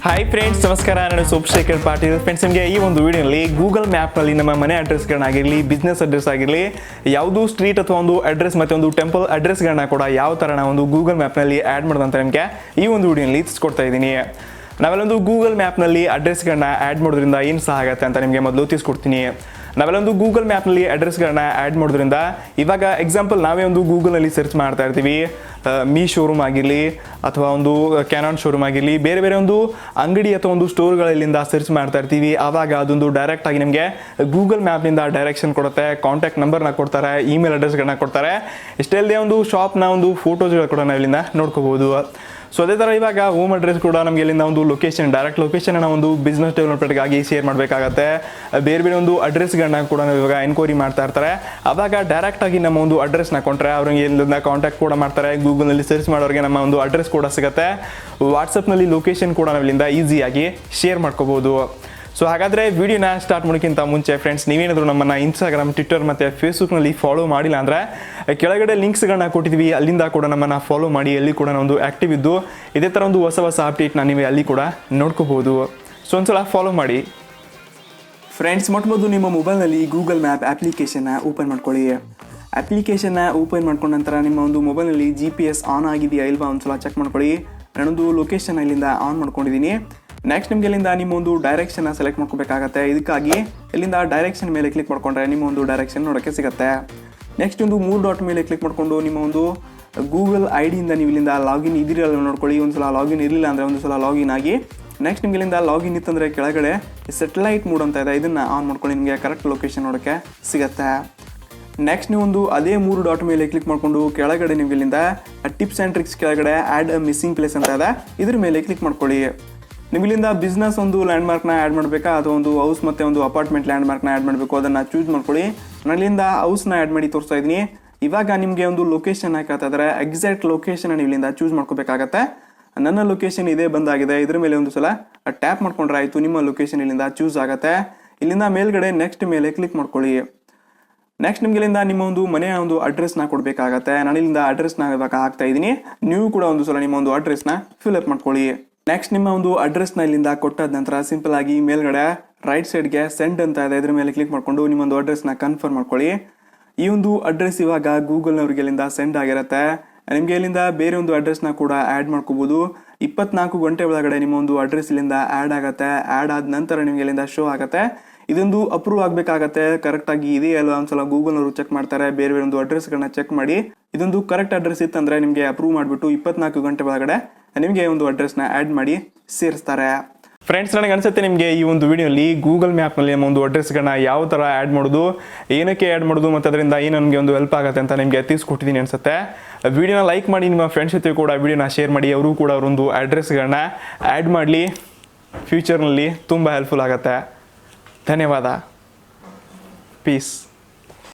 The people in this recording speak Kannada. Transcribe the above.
ಹಾಯ್ ಫ್ರೆಂಡ್ಸ್, ನಮಸ್ಕಾರ. ನಾನು ಸೋಮಶೇಖರ್ ಪಾಟೀಲ್. ಫ್ರೆಂಡ್ಸ್, ನಿಮಗೆ ಈ ಒಂದು ವಿಡಿಯೋಲಿ ಗೂಗಲ್ ಮ್ಯಾಪ್ನಲ್ಲಿ ನಮ್ಮ ಮನೆ ಅಡ್ರೆಸ್ಗಳನ್ನಾಗಿರಲಿ, ಬಿಸ್ನೆಸ್ ಅಡ್ರೆಸ್ ಆಗಿರಲಿ, ಯಾವುದು ಸ್ಟ್ರೀಟ್ ಅಥವಾ ಒಂದು ಅಡ್ರೆಸ್ ಮತ್ತು ಒಂದು ಟೆಂಪಲ್ ಅಡ್ರೆಸ್ಗಳನ್ನ ಕೂಡ ಯಾವ ಥರ ನಾವು ಒಂದು ಗೂಗಲ್ ಮ್ಯಾಪ್ನಲ್ಲಿ ಆ್ಯಡ್ ಮಾಡೋದಂತ ನಿಮಗೆ ಈ ಒಂದು ವಿಡಿಯೋಲಿ ತಿಳಿಸ್ಕೊಡ್ತಾ ಇದ್ದೀನಿ. ನಾವೆಲ್ಲೊಂದು ಗೂಗಲ್ ಮ್ಯಾಪ್ನಲ್ಲಿ ಅಡ್ರೆಸ್ಗಳನ್ನ ಆ್ಯಡ್ ಮಾಡೋದ್ರಿಂದ ಏನು ಸಹ ಆಗುತ್ತೆ ಅಂತ ನಿಮಗೆ ಮೊದಲು ತಿಳಿಸ್ಕೊಡ್ತೀನಿ. ನಾವೆಲ್ಲೊಂದು ಗೂಗಲ್ ಮ್ಯಾಪ್ನಲ್ಲಿ ಅಡ್ರೆಸ್ಗಳನ್ನ ಆ್ಯಡ್ ಮಾಡೋದ್ರಿಂದ ಇವಾಗ ಎಕ್ಸಾಂಪಲ್ ನಾವೇ ಒಂದು ಗೂಗಲ್ನಲ್ಲಿ ಸರ್ಚ್ ಮಾಡ್ತಾ ಇರ್ತೀವಿ, ಮೀ ಶೋರೂಮ್ ಆಗಿರಲಿ ಅಥವಾ ಒಂದು ಕ್ಯಾನಾನ್ ಶೋರೂಮ್ ಆಗಿರಲಿ, ಬೇರೆ ಬೇರೆ ಒಂದು ಅಂಗಡಿ ಅಥವಾ ಒಂದು ಸ್ಟೋರ್ಗಳಲ್ಲಿಂದ ಸರ್ಚ್ ಮಾಡ್ತಾ ಇರ್ತೀವಿ. ಆವಾಗ ಅದೊಂದು ಡೈರೆಕ್ಟಾಗಿ ನಿಮಗೆ ಗೂಗಲ್ ಮ್ಯಾಪ್ನಿಂದ ಡೈರೆಕ್ಷನ್ ಕೊಡುತ್ತೆ, ಕಾಂಟ್ಯಾಕ್ಟ್ ನಂಬರ್ನ ಕೊಡ್ತಾರೆ, ಇಮೇಲ್ ಅಡ್ರೆಸ್ಗಳನ್ನ ಕೊಡ್ತಾರೆ. ಇಷ್ಟೇ ಅಲ್ಲದೆ ಒಂದು ಶಾಪ್ನ ಒಂದು ಫೋಟೋಸ್ಗಳು ಕೂಡ ನಾವು ಇಲ್ಲಿಂದ ನೋಡ್ಕೋಬೋದು. ಸೊ ಅದೇ ಥರ ಇವಾಗ ಹೋಮ್ ಅಡ್ರೆಸ್ ಕೂಡ ನಮಗೆ ಇಲ್ಲಿಂದ ಒಂದು ಲೊಕೇಶನ್, ಡೈರೆಕ್ಟ್ ಲೊಕೇಶನ್ ನಾವು ಒಂದು ಬಿಸ್ನೆಸ್ ಡೆವಲಪ್ಮೆಂಟ್ಗಾಗಿ ಶೇರ್ ಮಾಡಬೇಕಾಗತ್ತೆ. ಬೇರೆ ಬೇರೆ ಒಂದು ಅಡ್ರೆಸ್ಗಳನ್ನ ಕೂಡ ನಾವು ಇವಾಗ ಎನ್ಕ್ವೈರಿ ಮಾಡ್ತಾ ಇರ್ತಾರೆ. ಆವಾಗ ಡೈರೆಕ್ಟಾಗಿ ನಮ್ಮ ಒಂದು ಅಡ್ರೆಸ್ನ ಕೊಟ್ಟರೆ ಅವ್ರಿಗೆ ಇಲ್ಲಿಂದ ಕಾಂಟ್ಯಾಕ್ಟ್ ಕೂಡ ಮಾಡ್ತಾರೆ. ಗೂಗಲ್ನಲ್ಲಿ ಸರ್ಚ್ ಮಾಡೋರಿಗೆ ನಮ್ಮ ಒಂದು ಅಡ್ರೆಸ್ ಕೂಡ ಸಿಗುತ್ತೆ. ವಾಟ್ಸಪ್ನಲ್ಲಿ ಲೊಕೇಶನ್ ಕೂಡ ನಾವು ಇಲ್ಲಿಂದ ಈಸಿಯಾಗಿ ಶೇರ್ ಮಾಡ್ಕೋಬೋದು. ಸೊ ಹಾಗಾದರೆ ವಿಡಿಯೋನ ಸ್ಟಾರ್ಟ್ ಮಾಡೋಕ್ಕಿಂತ ಮುಂಚೆ ಫ್ರೆಂಡ್ಸ್, ನೀವೇನಾದರೂ ನಮ್ಮನ್ನು ಇನ್ಸ್ಟಾಗ್ರಾಮ್, ಟ್ವಿಟರ್ ಮತ್ತು ಫೇಸ್ಬುಕ್ನಲ್ಲಿ ಫಾಲೋ ಮಾಡಿಲ್ಲ ಅಂದರೆ ಕೆಳಗಡೆ ಲಿಂಕ್ಸ್ಗಳನ್ನ ಕೊಟ್ಟಿದ್ದೀವಿ, ಅಲ್ಲಿಂದ ಕೂಡ ನಮ್ಮನ್ನು ಫಾಲೋ ಮಾಡಿ. ಅಲ್ಲಿ ಕೂಡ ಒಂದು ಆ್ಯಕ್ಟಿವ್ ಇದ್ದು ಇದೇ ಥರ ಒಂದು ಹೊಸ ಹೊಸ ಅಪ್ಡೇಟ್ನ ನೀವು ಅಲ್ಲಿ ಕೂಡ ನೋಡ್ಕೋಬೋದು. ಸೊ ಒಂದ್ಸಲ ಫಾಲೋ ಮಾಡಿ ಫ್ರೆಂಡ್ಸ್. ಮೊದಲು ನಿಮ್ಮ ಮೊಬೈಲ್ನಲ್ಲಿ ಗೂಗಲ್ ಮ್ಯಾಪ್ ಅಪ್ಲಿಕೇಶನ್ನ ಓಪನ್ ಮಾಡ್ಕೊಳ್ಳಿ. ಅಪ್ಲಿಕೇಶನ್ನ ಓಪನ್ ಮಾಡ್ಕೊಂಡ ನಂತರ ನಿಮ್ಮ ಒಂದು ಮೊಬೈಲ್ನಲ್ಲಿ GPS ಆನ್ ಆಗಿದೆಯಾ ಇಲ್ವಾ ಒಂದ್ಸಲ ಚೆಕ್ ಮಾಡ್ಕೊಳ್ಳಿ. ನಾನೊಂದು ಲೊಕೇಶನ್ ಇಲ್ಲಿಂದ ಆನ್ ಮಾಡ್ಕೊಂಡಿದ್ದೀನಿ. ನೆಕ್ಸ್ಟ್ ನಿಮಗೆ ಇಲ್ಲಿಂದ ನಿಮ್ಮ ಒಂದು ಡೈರೆಕ್ಷನ್ನ ಸೆಲೆಕ್ಟ್ ಮಾಡ್ಕೋಬೇಕಾಗತ್ತೆ. ಇದಕ್ಕಾಗಿ ಇಲ್ಲಿಂದ ಡೈರೆಕ್ಷನ್ ಮೇಲೆ ಕ್ಲಿಕ್ ಮಾಡ್ಕೊಂಡ್ರೆ ನಿಮ್ಮ ಒಂದು ಡೈರೆಕ್ಷನ್ ನೋಡೋಕ್ಕೆ ಸಿಗುತ್ತೆ. ನೆಕ್ಸ್ಟ್ ಒಂದು 3 ಡಾಟ್ ಮೇಲೆ ಕ್ಲಿಕ್ ಮಾಡಿಕೊಂಡು ನಿಮ್ಮ ಒಂದು ಗೂಗಲ್ ID-ಯಿಂದ ನೀವು ಇಲ್ಲಿಂದ ಲಾಗಿನ್ ಇದಿರಲ್ಲ ನೋಡ್ಕೊಳ್ಳಿ. ಒಂದ್ಸಲ ಲಾಗಿನ್ ಇರಲಿಲ್ಲ ಅಂದರೆ ಒಂದು ಸಲ ಲಾಗಿನ್ ಆಗಿ. ನೆಕ್ಸ್ಟ್ ನಿಮಗೆ ಇಲ್ಲಿಂದ ಲಾಗಿನ್ ಇತ್ತಂದರೆ ಕೆಳಗಡೆ ಸೆಟಲೈಟ್ ಮೋಡ್ ಅಂತ ಇದೆ, ಇದನ್ನು ಆನ್ ಮಾಡ್ಕೊಳ್ಳಿ. ನಿಮಗೆ ಕರೆಕ್ಟ್ ಲೊಕೇಶನ್ ನೋಡೋಕ್ಕೆ ಸಿಗುತ್ತೆ. ನೆಕ್ಸ್ಟ್ ನೀವು ಒಂದು ಅದೇ 3 ಡಾಟ್ ಮೇಲೆ ಕ್ಲಿಕ್ ಮಾಡಿಕೊಂಡು ಕೆಳಗಡೆ ನಿಮಗೆ ಇಲ್ಲಿಂದ ಟಿಪ್ಸ್ ಆ್ಯಂಡ್ ಟ್ರಿಕ್ಸ್ ಕೆಳಗಡೆ ಆ್ಯಡ್ ಅ ಮಿಸ್ಸಿಂಗ್ ಪ್ಲೇಸ್ ಅಂತ ಇದೆ, ಇದ್ರ ಮೇಲೆ ಕ್ಲಿಕ್ ಮಾಡ್ಕೊಳ್ಳಿ. ನಿಮ್ಮಿಂದ ಬಿಸ್ನೆಸ್ ಒಂದು ಲ್ಯಾಂಡ್ಮಾರ್ಕ್ನ ಆ್ಯಡ್ ಮಾಡಬೇಕಾ ಅಥವಾ ಒಂದು ಹೌಸ್ ಮತ್ತು ಒಂದು ಅಪಾರ್ಟ್ಮೆಂಟ್ ಲ್ಯಾಂಡ್ಮಾರ್ಕ್ನ ಆ್ಯಡ್ ಮಾಡಬೇಕು, ಅದನ್ನು ಚೂಸ್ ಮಾಡ್ಕೊಳ್ಳಿ. ನಾನಿಲ್ಲಿಂದ ಹೌಸ್ನ ಆ್ಯಡ್ ಮಾಡಿ ತೋರಿಸ್ತಾ ಇದ್ದೀನಿ. ಇವಾಗ ನಿಮಗೆ ಒಂದು ಲೊಕೇಶನ್ ಹಾಕತ್ತಾ ಇದ್ದಾರೆ, ಎಕ್ಸಾಕ್ಟ್ ಲೊಕೇಶನ್ ನೀವು ಇಲ್ಲಿಂದ ಚೂಸ್ ಮಾಡ್ಕೋಬೇಕಾಗತ್ತೆ. ನನ್ನ ಲೊಕೇಶನ್ ಇದೇ ಬಂದಾಗಿದೆ. ಇದ್ರ ಮೇಲೆ ಒಂದು ಸಲ ಟ್ಯಾಪ್ ಮಾಡ್ಕೊಂಡ್ರೆ ಆಯಿತು, ನಿಮ್ಮ ಲೊಕೇಶನ್ ಇಲ್ಲಿಂದ ಚೂಸ್ ಆಗುತ್ತೆ. ಇಲ್ಲಿಂದ ಮೇಲ್ಗಡೆ ನೆಕ್ಸ್ಟ್ ಮೇಲೆ ಕ್ಲಿಕ್ ಮಾಡ್ಕೊಳ್ಳಿ. ನೆಕ್ಸ್ಟ್ ನಿಮ್ಗೆ ಇಲ್ಲಿಂದ ನಿಮ್ಮ ಒಂದು ಮನೆಯ ಒಂದು ಅಡ್ರೆಸ್ನ ಕೊಡಬೇಕಾಗತ್ತೆ. ನಾನು ಇಲ್ಲಿಂದ ಅಡ್ರೆಸ್ನ ಇವಾಗ ಹಾಕ್ತಾ ಇದ್ದೀನಿ. ನೀವು ಕೂಡ ಒಂದು ಸಲ ನಿಮ್ಮ ಒಂದು ಅಡ್ರೆಸ್ನ ಫಿಲ್ಅಪ್ ಮಾಡ್ಕೊಳ್ಳಿ. ನೆಕ್ಸ್ಟ್ ನಿಮ್ಮ ಒಂದು ಅಡ್ರೆಸ್ನ ಇಲ್ಲಿಂದ ಕೊಟ್ಟಾದ ನಂತರ ಸಿಂಪಲ್ ಆಗಿ ಮೇಲ್ಗಡೆ ರೈಟ್ ಸೈಡ್ಗೆ ಸೆಂಡ್ ಅಂತ ಇದೆ, ಇದ್ರ ಮೇಲೆ ಕ್ಲಿಕ್ ಮಾಡಿಕೊಂಡು ನಿಮ್ಮೊಂದು ಅಡ್ರೆಸ್ನ ಕನ್ಫರ್ಮ್ ಮಾಡ್ಕೊಳ್ಳಿ. ಈ ಒಂದು ಅಡ್ರೆಸ್ ಇವಾಗ ಗೂಗಲ್ನವ್ರಿಗೆ ಇಲ್ಲಿಂದ ಸೆಂಡ್ ಆಗಿರುತ್ತೆ. ನಿಮಗೆ ಇಲ್ಲಿಂದ ಬೇರೆ ಒಂದು ಅಡ್ರೆಸ್ನ ಕೂಡ ಆ್ಯಡ್ ಮಾಡ್ಕೋಬೋದು. 24 ಗಂಟೆ ಒಳಗಡೆ ನಿಮ್ಮ ಒಂದು ಅಡ್ರೆಸ್ ಇಲ್ಲಿಂದ ಆ್ಯಡ್ ಆಗುತ್ತೆ. ಆ್ಯಡ್ ಆದ ನಂತರ ನಿಮಗೆ ಇಲ್ಲಿಂದ ಶೋ ಆಗುತ್ತೆ. ಇದೊಂದು ಅಪ್ರೂವ್ ಆಗಬೇಕಾಗತ್ತೆ, ಕರೆಕ್ಟಾಗಿ ಇದೆಯಾ ಅಲ್ವಾ ಒಂದ್ಸಲ ಗೂಗಲ್ನವರು ಚೆಕ್ ಮಾಡ್ತಾರೆ. ಬೇರೆ ಬೇರೆ ಒಂದು ಅಡ್ರೆಸ್ಗಳನ್ನ ಚೆಕ್ ಮಾಡಿ ಇದೊಂದು ಕರೆಕ್ಟ್ ಅಡ್ರೆಸ್ ಇತ್ತಂದರೆ ನಿಮಗೆ ಅಪ್ರೂವ್ ಮಾಡಿಬಿಟ್ಟು 24 ಗಂಟೆ ಒಳಗಡೆ ನಿಮಗೆ ಒಂದು ಅಡ್ರೆಸ್ನ ಆ್ಯಡ್ ಮಾಡಿ ಸೇರಿಸ್ತಾರೆ. ಫ್ರೆಂಡ್ಸ್, ನನಗೆ ಅನಿಸುತ್ತೆ ನಿಮಗೆ ಈ ಒಂದು ವಿಡಿಯೋಲಿ ಗೂಗಲ್ ಮ್ಯಾಪ್ನಲ್ಲಿ ನಮ್ಮ ಒಂದು ಅಡ್ರೆಸ್ಗಳನ್ನ ಯಾವ ಥರ ಆ್ಯಡ್ ಮಾಡೋದು, ಏನಕ್ಕೆ ಆ್ಯಡ್ ಮಾಡೋದು ಮತ್ತು ಅದರಿಂದ ಏನು ನನಗೆ ಒಂದು ಹೆಲ್ಪ್ ಆಗುತ್ತೆ ಅಂತ ನಿಮಗೆ ತಿಳಿಸ್ಕೊಟ್ಟಿದ್ದೀನಿ ಅನಿಸುತ್ತೆ. ವಿಡಿಯೋನ ಲೈಕ್ ಮಾಡಿ, ನಿಮ್ಮ ಫ್ರೆಂಡ್ಸ್ ಜೊತೆ ಕೂಡ ವಿಡಿಯೋನ ಶೇರ್ ಮಾಡಿ. ಅವರು ಕೂಡ ಅವರೊಂದು ಅಡ್ರೆಸ್ಗಳನ್ನ ಆ್ಯಡ್ ಮಾಡಲಿ. ಫ್ಯೂಚರ್ನಲ್ಲಿ ತುಂಬ ಹೆಲ್ಪ್ಫುಲ್ ಆಗುತ್ತೆ. ಧನ್ಯವಾದ. ಪೀಸ್.